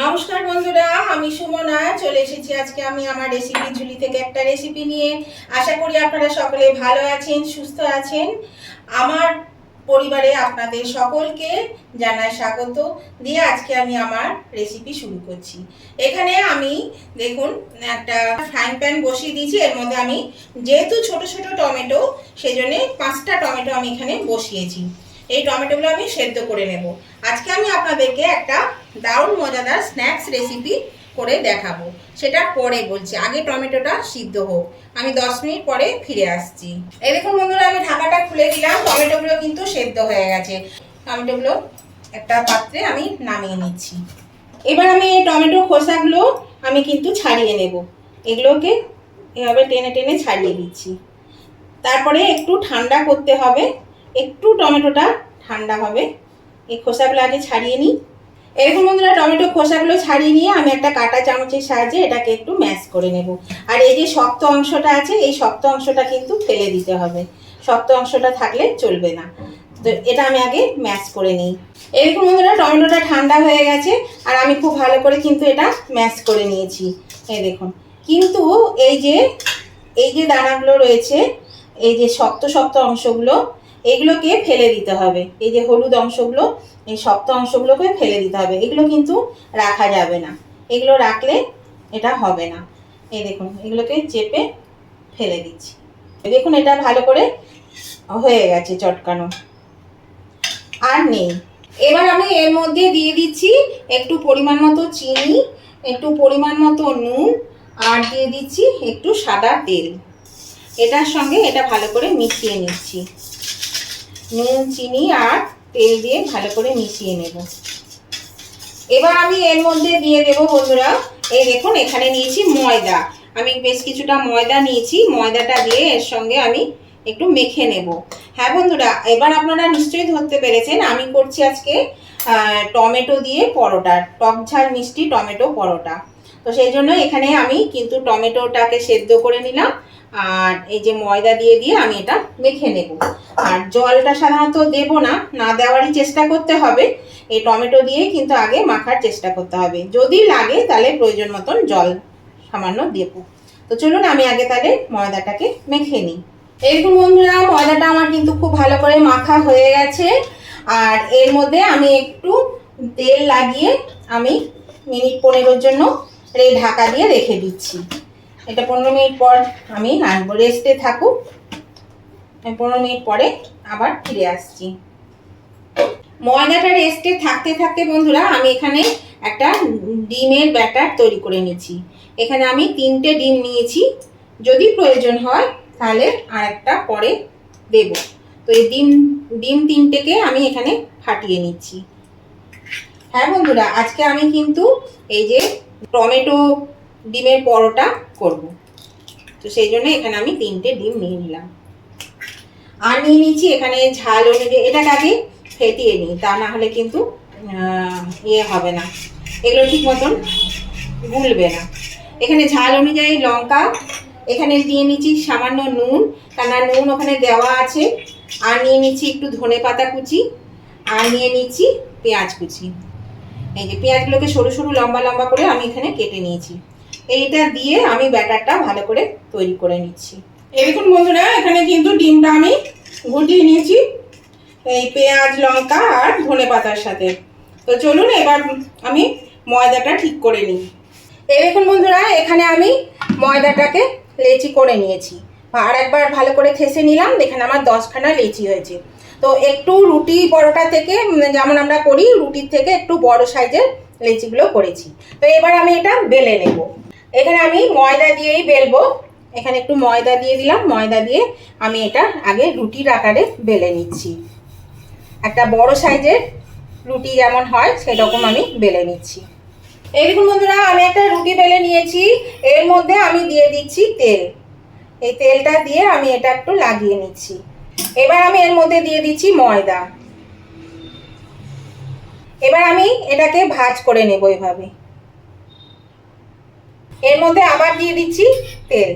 নমস্কার বন্ধুরা, আমি সুমনা চলে এসেছি আজকে আমি আমার রেসিপি ঝুলি থেকে একটা রেসিপি নিয়ে। আশা করি আপনারা সকলে ভালো আছেন, সুস্থ আছেন। আমার পরিবারে আপনাদের সকলকে জানাই স্বাগত দিয়ে আজকে আমি আমার রেসিপি শুরু করছি। এখানে আমি দেখুন একটা ফ্রাইং প্যান বসিয়ে দিয়েছি। এর মধ্যে আমি যেহেতু ছোট ছোট টমেটো, সেই জন্যে 5টা টমেটো আমি এখানে বসিয়েছি। এই টমেটোগুলো আমি সেদ্ধ করে নেব। আজকে আমি আপনাদেরকে একটা দারুণ মজাদার স্ন্যাক্স রেসিপি করে দেখাবো, সেটা পরে বলছি, আগে টমেটোটা সিদ্ধ হোক। আমি 10 মিনিট পরে ফিরে আসছি। এই দেখুন বন্ধুরা, আমি ঢাকাটা খুলে দিলাম, টমেটোগুলো কিন্তু সেদ্ধ হয়ে গেছে। টমেটোগুলো একটা পাত্রে আমি নামিয়ে নিচ্ছি। এবার আমি এই টমেটো খোসাগুলো আমি কিন্তু ছাড়িয়ে নেব। এগুলোকে এভাবে টেনে টেনে ছাড়িয়ে দিচ্ছি। তারপরে একটু ঠান্ডা করতে হবে, একটু টমেটোটা ঠান্ডা হবে। এই খোসাগুলো আগে ছাড়িয়ে নিই। এরকম বন্ধুরা, টমেটো খোসাগুলো ছাড়িয়ে নিয়ে আমি একটা কাঁটা চামচের সাহায্যে এটাকে একটু ম্যাশ করে নেব। আর এই যে শক্ত অংশটা আছে, এই শক্ত অংশটা কিন্তু ফেলে দিতে হবে, শক্ত অংশটা থাকলে চলবে না। তো এটা আমি আগে ম্যাশ করে নিই। এরকম বন্ধুরা, টমেটোটা ঠান্ডা হয়ে গেছে আর আমি খুব ভালো করে কিন্তু এটা ম্যাশ করে নিয়েছি। এই দেখুন, কিন্তু এই যে দানাগুলো রয়েছে, এই যে শক্ত শক্ত অংশগুলো, এগুলোকে ফেলে দিতে হবে। এই যে হলুদ অংশগুলো, এই শক্ত অংশগুলোকে ফেলে দিতে হবে। এগুলো কিন্তু রাখা যাবে না, এগুলো রাখলে এটা হবে না। এই দেখুন, এগুলোকে চেপে ফেলে দিচ্ছি। দেখুন, এটা ভালো করে হয়ে গেছে চটকানো, আর নেই। এবার আমি এর মধ্যে দিয়ে দিচ্ছি একটু পরিমাণ মতো চিনি, একটু পরিমাণ মতো নুন, আর দিয়ে দিচ্ছি একটু সাদা তেল। এটার সঙ্গে এটা ভালো করে মিশিয়ে নিচ্ছি। নুন, চিনি আর তেল দিয়ে ভালো করে মিশিয়ে নেব। এবার আমি এর মধ্যে দিয়ে দেব বন্ধুরা, এই দেখুন এখানে নিয়েছি ময়দা। আমি বেশ কিছুটা ময়দা নিয়েছি। ময়দাটা দিয়ে এর সঙ্গে আমি একটু মেখে নেব। হ্যাঁ বন্ধুরা, এবার আপনারা নিশ্চয়ই ধরতে পেরেছেন আমি করছি আজকে টমেটো দিয়ে পরোটা, টক ঝাল মিষ্টি টমেটো পরোটা। তো সেই জন্য এখানে আমি কিন্তু টমেটোটাকে সেদ্ধ করে নিলাম, আর এই যে ময়দা দিয়ে দিয়ে আমি এটা মেখে নেব। আর জলটা সাধারণত দেব না, না দেওয়ারই চেষ্টা করতে হবে। এই টমেটো দিয়ে কিন্তু আগে মাখার চেষ্টা করতে হবে, যদি লাগে তাহলে প্রয়োজন মতন জল সামান্য দেব। তো চলুন আমি আগে তাহলে ময়দাটাকে মেখে নিই। এরকম বন্ধুরা, ময়দাটা আমার কিন্তু খুব ভালো করে মাখা হয়ে গেছে। আর এর মধ্যে আমি একটু তেল লাগিয়ে আমি মিনিট 15-এর জন্য ঢাকা দিয়ে রেখে দিচ্ছি। এটা 15 মিনিট পর আমি নাড়বো, রেস্টে থাকুক। 15 মিনিট পরে আবার ফিরে আসছি। ময়দাটা রেস্টে থাকতে থাকতে বন্ধুরা, আমি এখানে একটা ডিমের ব্যাটার তৈরি করে নিচ্ছি। এখানে আমি 3টে ডিম নিয়েছি, যদি প্রয়োজন হয় তাহলে আর একটা পরে দেব। তো এই ডিম 3টেকে আমি এখানে ফাটিয়ে নিচ্ছি। হ্যাঁ বন্ধুরা, আজকে আমি কিন্তু এই যে টমেটো ডিমের পরোটা করব, তো সেই জন্য এখানে আমি 3টে ডিম নিয়ে নিলাম। আর নিয়ে নিচ্ছি এখানে ঝাল অনুযায়ী, এটাকে আগে ফেটিয়ে নিই, তা না হলে কিন্তু হবে না, এগুলো ঠিক মতন গুলবে না। এখানে ঝাল অনুযায়ী লঙ্কা, এখানে দিয়ে নিচ্ছি সামান্য নুন, কেননা নুন ওখানে দেওয়া আছে। আর নিয়ে নিচ্ছি একটু ধনেপাতা কুচি, আর নিয়ে নিচ্ছি পেঁয়াজ কুচি। এই যে পেঁয়াজগুলোকে সরু সরু লম্বা লম্বা করে আমি এখানে কেটে নিয়েছি। এইটা দিয়ে আমি ব্যাটারটা ভালো করে তৈরি করে নিচ্ছি। এই দেখুন বন্ধুরা, এখানে কিন্তু ডিমটা আমি গুটিয়ে নিয়েছি এই পেঁয়াজ, লঙ্কা আর ধনেপাতার সাথে। তো চলুন এবার আমি ময়দাটা ঠিক করে নিই। এই দেখুন বন্ধুরা, এখানে আমি ময়দাটাকে লেচি করে নিয়েছি, আর একবার ভালো করে ঠেসে নিলাম। এখানে আমার 10খানা লেচি হয়েছে। তো একটু রুটি পরোটা থেকে যেমন আমরা করি, রুটির থেকে একটু বড় সাইজের লেচিগুলো করেছি। তো এবার আমি এটা বেলে নেব। এখানে আমি ময়দা দিয়েই বেলবো। এখানে একটু ময়দা দিয়ে দিলাম, ময়দা দিয়ে আমি এটা আগে রুটির আকারে বেলে নিচ্ছি। একটা বড় সাইজের রুটি যেমন হয় সেরকম আমি বেলে নিচ্ছি। এই দেখুন বন্ধুরা, আমি একটা রুটি বেলে নিয়েছি। এর মধ্যে আমি দিয়ে দিচ্ছি তেল। এই তেলটা দিয়ে আমি এটা একটু লাগিয়ে নিচ্ছি। এবার আমি এর মধ্যে দিয়ে দিচ্ছি ময়দা। এবার আমি এটাকে ভাঁজ করে নেব এভাবে। এর মধ্যে আবার দিয়ে দিচ্ছি তেল।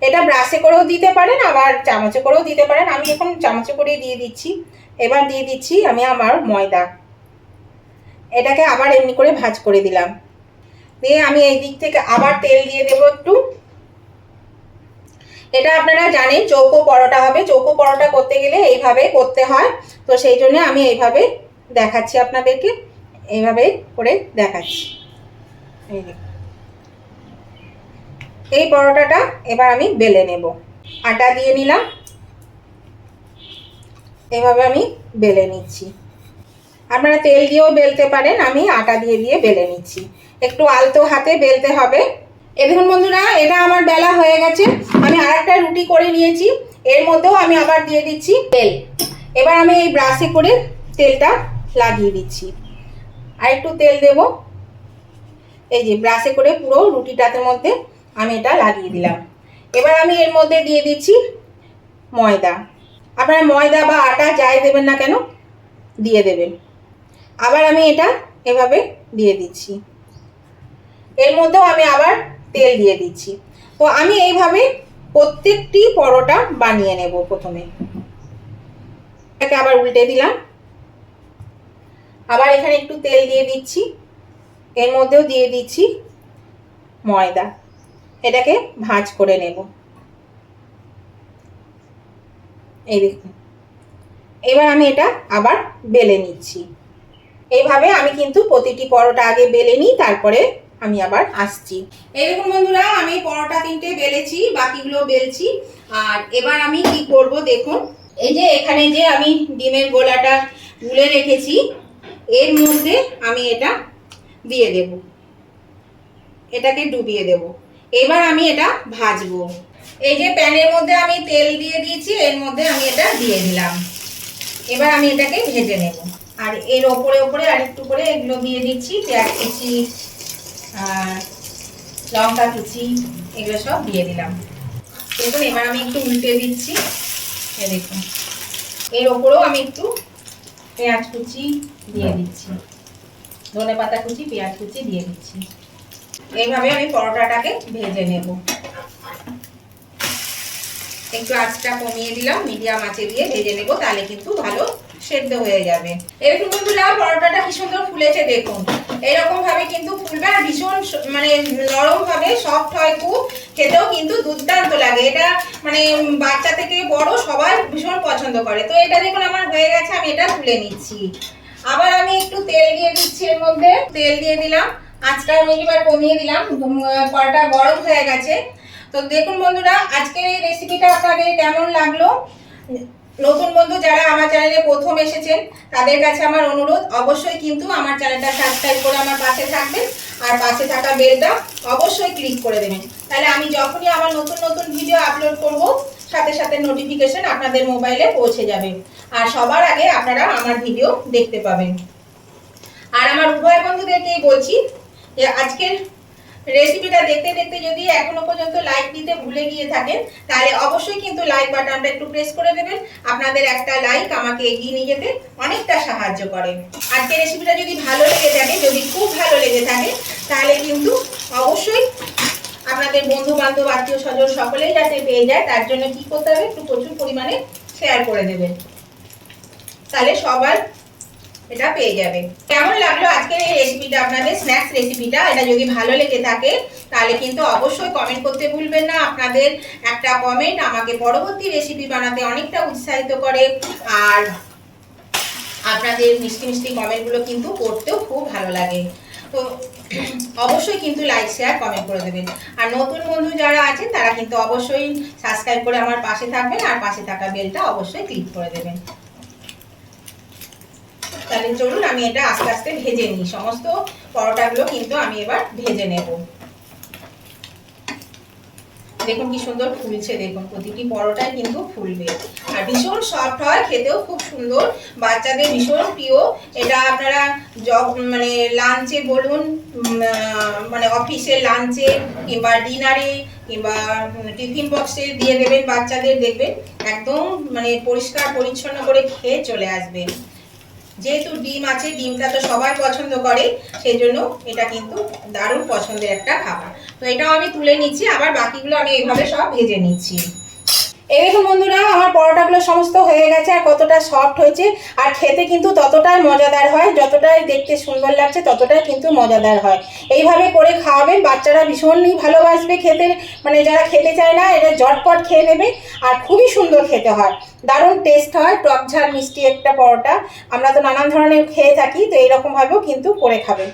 এটা ব্রাশে করেও দিতে পারেন, আবার চামচে করেও দিতে পারেন। আমি এখন চামচে করে দিয়ে দিচ্ছি। এবার দিয়ে দিচ্ছি আমি আমার ময়দা। এটাকে আবার এমনি করে ভাঁজ করে দিলাম। দিয়ে আমি এই দিক থেকে আবার তেল দিয়ে দেবো একটু। এটা আপনারা জানেন চৌকো পরোটা হবে, চৌকো পরোটা করতে গেলে এইভাবে করতে হয়। তো সেই জন্য আমি এইভাবে দেখাচ্ছি আপনাদেরকে, এইভাবে করে দেখাচ্ছি। এই পরোটাটা এবার আমি বেলে নেব। আটা দিয়ে নিলাম, এভাবে আমি বেলে নিচ্ছি। আপনারা তেল দিয়েও বেলতে পারেন, আমি আটা দিয়ে দিয়ে বেলে নিচ্ছি। একটু আলতো হাতে বেলতে হবে। এ দেখুন বন্ধুরা, এটা আমার বেলা হয়ে গেছে। আমি আরেকটা রুটি করে নিয়েছি, এর মধ্যেও আমি আবার দিয়ে দিচ্ছি তেল। এবার আমি এই ব্রাশে করে তেলটা লাগিয়ে দিচ্ছি। আর একটু তেল দেব, এই যে ব্রাশে করে পুরো রুটিটাতে মধ্যে আমি এটা লাগিয়ে দিলাম। এবার আমি এর মধ্যে দিয়ে দিচ্ছি ময়দা। আপনারা ময়দা বা আটা যাই দেবেন না কেন দিয়ে দেবেন। আবার আমি এটা এভাবে দিয়ে দিচ্ছি, এর মধ্যেও আমি আবার তেল দিয়ে দিচ্ছি। তো আমি এইভাবে প্রত্যেকটি পরোটা বানিয়ে নেব। প্রথমে এটাকে আবার উল্টে দিলাম, আবার এখানে একটু তেল দিয়ে দিচ্ছি, এর মধ্যেও দিয়ে দিচ্ছি ময়দা। এটাকে ভাঁজ করে নেব। এই দেখুন, এবার আমি এটা আবার বেলে নিচ্ছি। এইভাবে আমি কিন্তু প্রতিটি পরোটা আগে বেলে নিই, তারপরে আমি আবার আসছি। এই দেখুন বন্ধুরা, আমি পরোটা 3টে বেলেছি, বাকিগুলো বেলছি। আর এবার আমি কি করব দেখুন, এই যে এখানে যে আমি ডিমের গোলাটা গুলে রেখেছি, এর মধ্যে আমি এটা দিয়ে দেব, এটাকে ডুবিয়ে দেব। এবার আমি এটা ভাজবো। এই যে প্যানের মধ্যে আমি তেল দিয়ে দিয়েছি, এর মধ্যে আমি এটা দিয়ে দিলাম। এবার আমি এটাকে ভেজে নেব। আর এর ওপরে ওপরে আরেকটু করে এগুলো দিয়ে দিচ্ছি, পেঁয়াজ কুচি, লঙ্কা কুচি, এগুলো সব দিয়ে দিলাম। দেখুন, এবার আমি একটু উল্টে দিচ্ছি। দেখুন, এর ওপরেও আমি একটু পেঁয়াজ কুচি দিয়ে দিচ্ছি, ধনেপাতা কুচি, পেঁয়াজ কুচি দিয়ে দিচ্ছি। এইভাবে আমি পরোটাটাকে ভেজে নেব। একটু আঁচটা কমিয়ে দিলাম, মিডিয়াম আঁচে দিয়ে ভেজে নেব, তাহলে কিন্তু ভালো সেদ্ধ হয়ে যাবে। এরকম বন্ধুরা, পরোটাটা কি সুন্দর ফুলেছে দেখুন। এরকম ভাবে কিন্তু ফুলবে, আর ভীষণ মানে নরম ভাবে সফট হয় খুব, খেতেও কিন্তু দুর্দান্ত লাগে। এটা মানে বাচ্চা থেকে বড় সবাই ভীষণ পছন্দ করে। তো এটা দেখুন আমার হয়ে গেছে, আমি এটা তুলে নিচ্ছি। আবার আমি একটু তেল দিয়ে দিচ্ছি, এর মধ্যে তেল দিয়ে দিলাম, আঁচটা আমি এবার কমিয়ে দিলাম, পরোটা গরম হয়ে গেছে। তো দেখুন বন্ধুরা, আজকের এই রেসিপিটা আপনাদের কেমন লাগলো। নতুন বন্ধু যারা আমার চ্যানেলে প্রথম এসেছেন, তাদের কাছে আমার অনুরোধ, অবশ্যই কিন্তু আমার চ্যানেলটা সাবস্ক্রাইব করে আমার পাশে থাকবেন, আর পাশে থাকা বেলটা অবশ্যই ক্লিক করে দেবেন। তাহলে আমি যখনই আমার নতুন নতুন ভিডিও আপলোড করব, সাথে সাথে নোটিফিকেশন আপনাদের মোবাইলে পৌঁছে যাবে, আর সবার আগে আপনারা আমার ভিডিও দেখতে পাবেন। আর আমার উভয় বন্ধুদেরকেই বলছি যে আজকের রেসিপিটা দেখতে দেখতে যদি এখনো পর্যন্ত লাইক দিতে ভুলে গিয়ে থাকেন, তাহলে অবশ্যই কিন্তু লাইক বাটনটা একটু প্রেস করে দেবেন। আপনাদের একটা লাইক আমাকে এগিয়ে নিয়ে যেতে অনেকটা সাহায্য করে। আজকের রেসিপিটা যদি ভালো লেগে থাকে, যদি খুব ভালো লেগে থাকে, তাহলে কিন্তু অবশ্যই আপনাদের বন্ধু বান্ধব, আত্মীয় স্বজন সকলেই যাতে পেয়ে যায়, তার জন্য কি করতে হবে, একটু প্রচুর পরিমাণে শেয়ার করে দেবেন, তাহলে সবার এটা পেয়ে যাবে। কেমন লাগলো আজকের এই রেসিপিটা, আপনাদের স্ন্যাক্স রেসিপিটা? এটা যদি ভালো লেগে থাকে, তাহলে কিন্তু অবশ্যই কমেন্ট করতে ভুলবেন না। আপনাদের একটা কমেন্ট আমাকে পরবর্তী রেসিপি বানাতে অনেকটা উৎসাহিত করে, আর আপনাদের মিষ্টি মিষ্টি কমেন্টগুলো কিন্তু করতেও খুব ভালো লাগে। তো অবশ্যই কিন্তু লাইক শেয়ার কমেন্ট করে দেবেন। আর নতুন বন্ধু যারা আছেন, তারা কিন্তু অবশ্যই সাবস্ক্রাইব করে আমার পাশে থাকবেন, আর পাশে থাকা বেলটা অবশ্যই ক্লিক করে দেবেন। তাহলে চলুন আমি এটা আস্তে আস্তে ভেজে নিই। সমস্ত পরোটাগুলো কিন্তু আমি এবার ভেজে নেব। দেখুন কি সুন্দর ফুলছে, দেখুন প্রতিটি পরোটাই কিন্তু ফুলবে, আর ভীষণ সফট হয়, খেতেও খুব সুন্দর, বাচ্চাদের ভীষণ প্রিয়। এটা আপনারা মানে লাঞ্চে বলুন, মানে অফিসের লাঞ্চে কিংবা ডিনারে কিংবা টিফিন বক্সে দিয়ে দেবেন বাচ্চাদের, দেখবেন একদম মানে পরিষ্কার পরিচ্ছন্ন করে খেয়ে চলে আসবে। যেহেতু ডিম আছে, ডিমটা তো সবাই পছন্দ করে, সেই জন্য এটা কিন্তু দারুণ পছন্দের একটা খাবার। তো এটাও আমি তুলে নিচ্ছি, আবার বাকিগুলো আমি এইভাবে সব ভেজে নিচ্ছি। এই দেখুন বন্ধুরা, আমার পরোটাগুলো সমস্ত হয়ে গেছে আর কতটা সফট হয়েছে। আর খেতে কিন্তু ততটাই মজাদার হয়, যতটাই দেখতে সুন্দর লাগছে ততটাই কিন্তু মজাদার হয়। এইভাবে করে খাওয়াবেন, বাচ্চারা ভীষণই ভালোবাসবে খেতে, মানে যারা খেতে চায় না এটা ঝটপট খেয়ে নেবে। আর খুবই সুন্দর খেতে হয়, দারুণ টেস্ট হয়, টক ঝাল মিষ্টি একটা পরোটা। আমরা তো নানান ধরনের খেয়ে থাকি, তো এইরকমভাবেও কিন্তু করে খাবেন।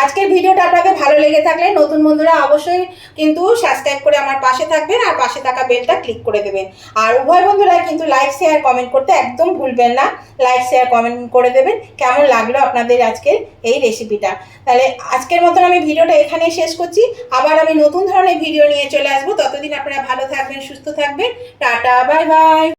আজকের ভিডিওটা আপনাদের ভালো লেগে থাকলে নতুন বন্ধুরা অবশ্যই কিন্তু সাবস্ক্রাইব করে আমার পাশে থাকবেন আর পাশে থাকা বেলটা ক্লিক করে দেবেন। আর উভয় বন্ধুরা কিন্তু লাইক শেয়ার কমেন্ট করতে একদম ভুলবেন না। লাইক শেয়ার কমেন্ট করে দেবেন কেমন লাগলো আপনাদের আজকের এই রেসিপিটা। তাহলে আজকের মতন আমি ভিডিওটা এখানেই শেষ করছি। আবার আমি নতুন ধরনের ভিডিও নিয়ে চলে আসবো। ততদিন আপনারা ভালো থাকবেন, সুস্থ থাকবেন। Tata, bye bye.